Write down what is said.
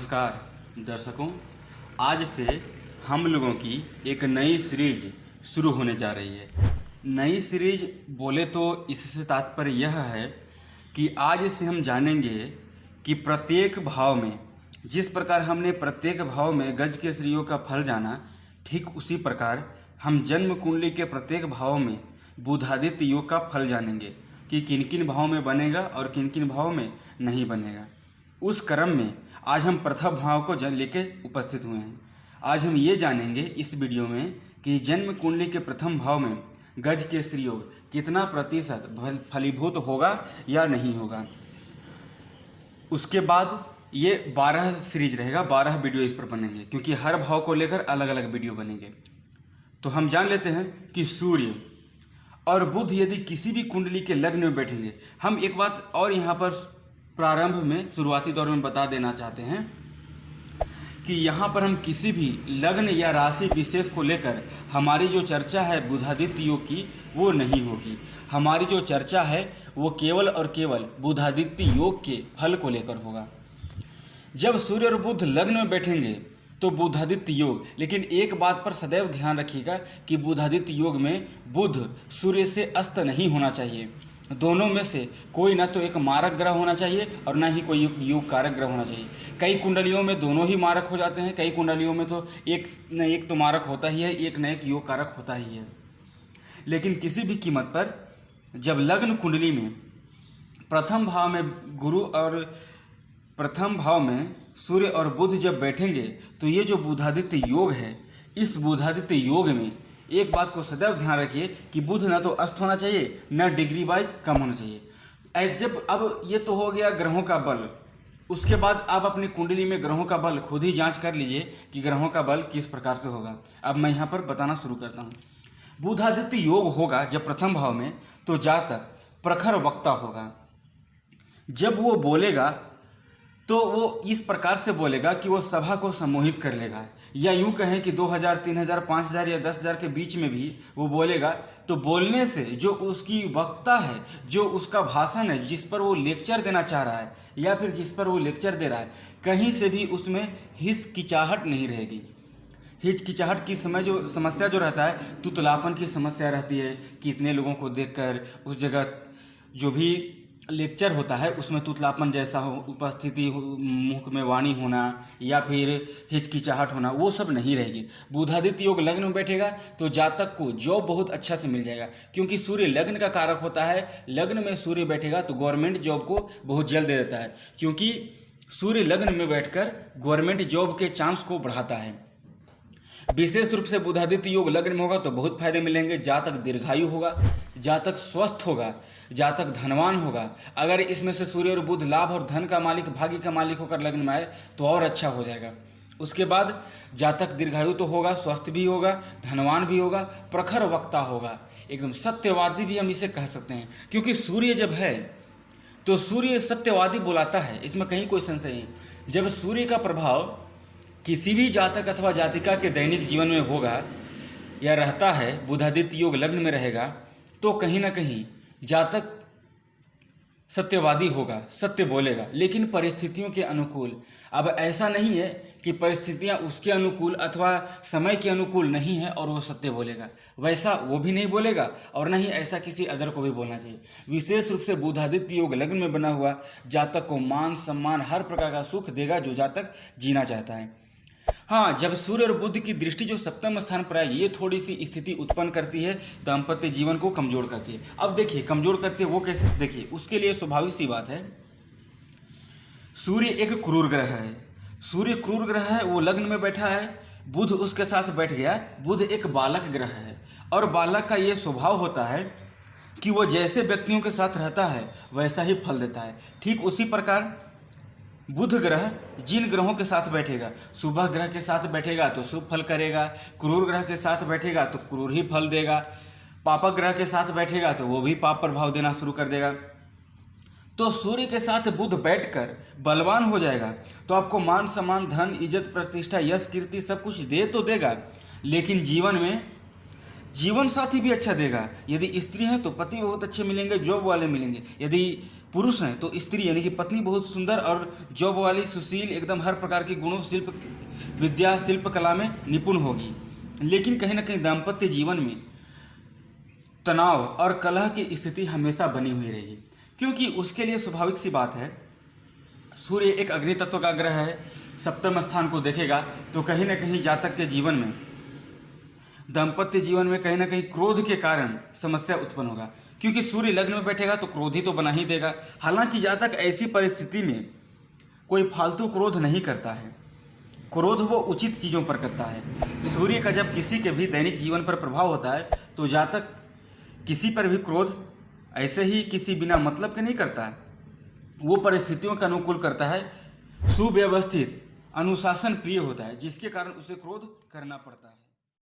नमस्कार दर्शकों, आज से हम लोगों की एक नई सीरीज शुरू होने जा रही है। नई सीरीज बोले तो इससे तात्पर्य यह है कि आज से हम जानेंगे कि प्रत्येक भाव में, जिस प्रकार हमने प्रत्येक भाव में गज केसरियों का फल जाना, ठीक उसी प्रकार हम जन्म कुंडली के प्रत्येक भाव में बुधादित्य योग का फल जानेंगे कि किन किन भाव में बनेगा और किन किन भाव में नहीं बनेगा। उस क्रम में आज हम प्रथम भाव को लेके उपस्थित हुए हैं। आज हम ये जानेंगे इस वीडियो में कि जन्म कुंडली के प्रथम भाव में गज केसरी योग कितना प्रतिशत फलीभूत होगा या नहीं होगा। उसके बाद ये 12 सीरीज रहेगा, 12 वीडियो इस पर बनेंगे, क्योंकि हर भाव को लेकर अलग अलग वीडियो बनेंगे। तो हम जान लेते हैं कि सूर्य और बुध यदि किसी भी कुंडली के लग्न में बैठेंगे। हम एक बात और यहाँ पर प्रारंभ में शुरुआती दौर में बता देना चाहते हैं कि यहाँ पर हम किसी भी लग्न या राशि विशेष को लेकर हमारी जो चर्चा है बुधादित्य योग की वो नहीं होगी। हमारी जो चर्चा है वो केवल और केवल बुधादित्य योग के फल को लेकर होगा। जब सूर्य और बुध लग्न में बैठेंगे तो बुधादित्य योग, लेकिन एक बात पर सदैव ध्यान रखिएगा कि बुधादित्य योग में बुध सूर्य से अस्त नहीं होना चाहिए। दोनों में से कोई ना तो एक मारक ग्रह होना चाहिए और ना ही कोई योग कारक ग्रह होना चाहिए। कई कुंडलियों में दोनों ही मारक हो जाते हैं, कई कुंडलियों में तो एक न एक तो मारक होता ही है, एक न एक योग कारक होता ही है। लेकिन किसी भी कीमत पर जब लग्न कुंडली में प्रथम भाव में गुरु और प्रथम भाव में सूर्य और बुध जब बैठेंगे तो ये जो बुधादित्य योग है, इस बुधादित्य योग में एक बात को सदैव ध्यान रखिए कि बुध न तो अस्त होना चाहिए न डिग्री वाइज कम होना चाहिए। जब अब ये तो हो गया ग्रहों का बल, उसके बाद आप अपनी कुंडली में ग्रहों का बल खुद ही जांच कर लीजिए कि ग्रहों का बल किस प्रकार से होगा। अब मैं यहाँ पर बताना शुरू करता हूँ। बुधादित्य योग होगा जब प्रथम भाव में तो जातक प्रखर वक्ता होगा। जब वो बोलेगा तो वो इस प्रकार से बोलेगा कि वो सभा को सम्मोहित कर लेगा, या यूं कहें कि 2000, 3000, 5000 या 10,000 के बीच में भी वो बोलेगा तो बोलने से जो उसकी वक्ता है, जो उसका भाषण है, जिस पर वो लेक्चर देना चाह रहा है या फिर जिस पर वो लेक्चर दे रहा है, कहीं से भी उसमें हिचकिचाहट नहीं रहेगी। हिचकिचाहट की समस्या जो रहता है, तुतलापन की समस्या रहती है कि इतने लोगों को देखकर उस जगह जो भी लेक्चर होता है उसमें तुतलापन जैसा हो, उपस्थिति हो, मुख में वाणी होना या फिर हिचकिचाहट होना, वो सब नहीं रहेगी। बुधादित्य योग लग्न में बैठेगा तो जातक को जॉब बहुत अच्छा से मिल जाएगा, क्योंकि सूर्य लग्न का कारक होता है। लग्न में सूर्य बैठेगा तो गवर्नमेंट जॉब को बहुत जल्द दे देता है, क्योंकि सूर्य लग्न में बैठकर गवर्नमेंट जॉब के चांस को बढ़ाता है। विशेष रूप से बुधादित्य योग लग्न में होगा तो बहुत फायदे मिलेंगे। जातक दीर्घायु होगा, जातक स्वस्थ होगा, जातक धनवान होगा। अगर इसमें से सूर्य और बुध लाभ और धन का मालिक, भाग्य का मालिक होकर लग्न में आए तो और अच्छा हो जाएगा। उसके बाद जातक दीर्घायु तो होगा, स्वस्थ भी होगा, धनवान भी होगा, प्रखर वक्ता होगा, एकदम सत्यवादी भी हम इसे कह सकते हैं, क्योंकि सूर्य जब है तो सूर्य सत्यवादी बुलाता है, इसमें कहीं कोई संशय नहीं। जब सूर्य का प्रभाव किसी भी जातक अथवा जातिका के दैनिक जीवन में होगा या रहता है, बुधादित्य योग लग्न में रहेगा, तो कहीं ना कहीं जातक सत्यवादी होगा, सत्य बोलेगा, लेकिन परिस्थितियों के अनुकूल। अब ऐसा नहीं है कि परिस्थितियां उसके अनुकूल अथवा समय के अनुकूल नहीं है और वो सत्य बोलेगा, वैसा वो भी नहीं बोलेगा और नहीं ऐसा किसी अदर को भी बोलना चाहिए। विशेष रूप से बुधादित्य योग लग्न में बना हुआ जातक को मान सम्मान हर प्रकार का सुख देगा जो जातक जीना चाहता है। हाँ, जब सूर्य और बुध की दृष्टि जो सप्तम स्थान पर आएगी, ये थोड़ी सी स्थिति उत्पन्न करती है, दाम्पत्य जीवन को कमजोर करती है। अब देखिए कमजोर करती है वो कैसे, देखिए उसके लिए स्वाभाविक सी बात है, सूर्य एक क्रूर ग्रह है। सूर्य क्रूर ग्रह है, वो लग्न में बैठा है, बुध उसके साथ बैठ गया। बुध एक बालक ग्रह है और बालक का ये स्वभाव होता है कि वो जैसे व्यक्तियों के साथ रहता है वैसा ही फल देता है। ठीक उसी प्रकार बुध ग्रह जिन ग्रहों के साथ बैठेगा, शुभ ग्रह के साथ बैठेगा तो शुभ फल करेगा, क्रूर ग्रह के साथ बैठेगा तो क्रूर ही फल देगा, पापक ग्रह के साथ बैठेगा तो वो भी पाप प्रभाव देना शुरू कर देगा। तो सूर्य के साथ बुध बैठकर बलवान हो जाएगा तो आपको मान सम्मान, धन, इज्जत, प्रतिष्ठा, यश, कीर्ति सब कुछ दे तो देगा, लेकिन जीवन में जीवन साथी भी अच्छा देगा। यदि स्त्री है तो पति बहुत अच्छे मिलेंगे, जॉब वाले मिलेंगे। यदि पुरुष हैं तो स्त्री यानी कि पत्नी बहुत सुंदर और जॉब वाली, सुशील, एकदम हर प्रकार के गुणों, शिल्प विद्या, शिल्प कला में निपुण होगी। लेकिन कहीं ना कहीं दाम्पत्य जीवन में तनाव और कलह की स्थिति हमेशा बनी हुई रहेगी, क्योंकि उसके लिए स्वाभाविक सी बात है, सूर्य एक अग्नि तत्व का ग्रह है, सप्तम स्थान को देखेगा तो कहीं ना कहीं जातक के जीवन में, दाम्पत्य जीवन में कहीं ना कहीं क्रोध के कारण समस्या उत्पन्न होगा, क्योंकि सूर्य लग्न में बैठेगा तो क्रोधी तो बना ही देगा। हालांकि जातक ऐसी परिस्थिति में कोई फालतू क्रोध नहीं करता है, क्रोध वो उचित चीज़ों पर करता है। सूर्य का जब किसी के भी दैनिक जीवन पर प्रभाव होता है तो जातक किसी पर भी क्रोध ऐसे ही किसी बिना मतलब के नहीं करता है, वो परिस्थितियों का अनुकूल करता है, सुव्यवस्थित, अनुशासन प्रिय होता है, जिसके कारण उसे क्रोध करना पड़ता है।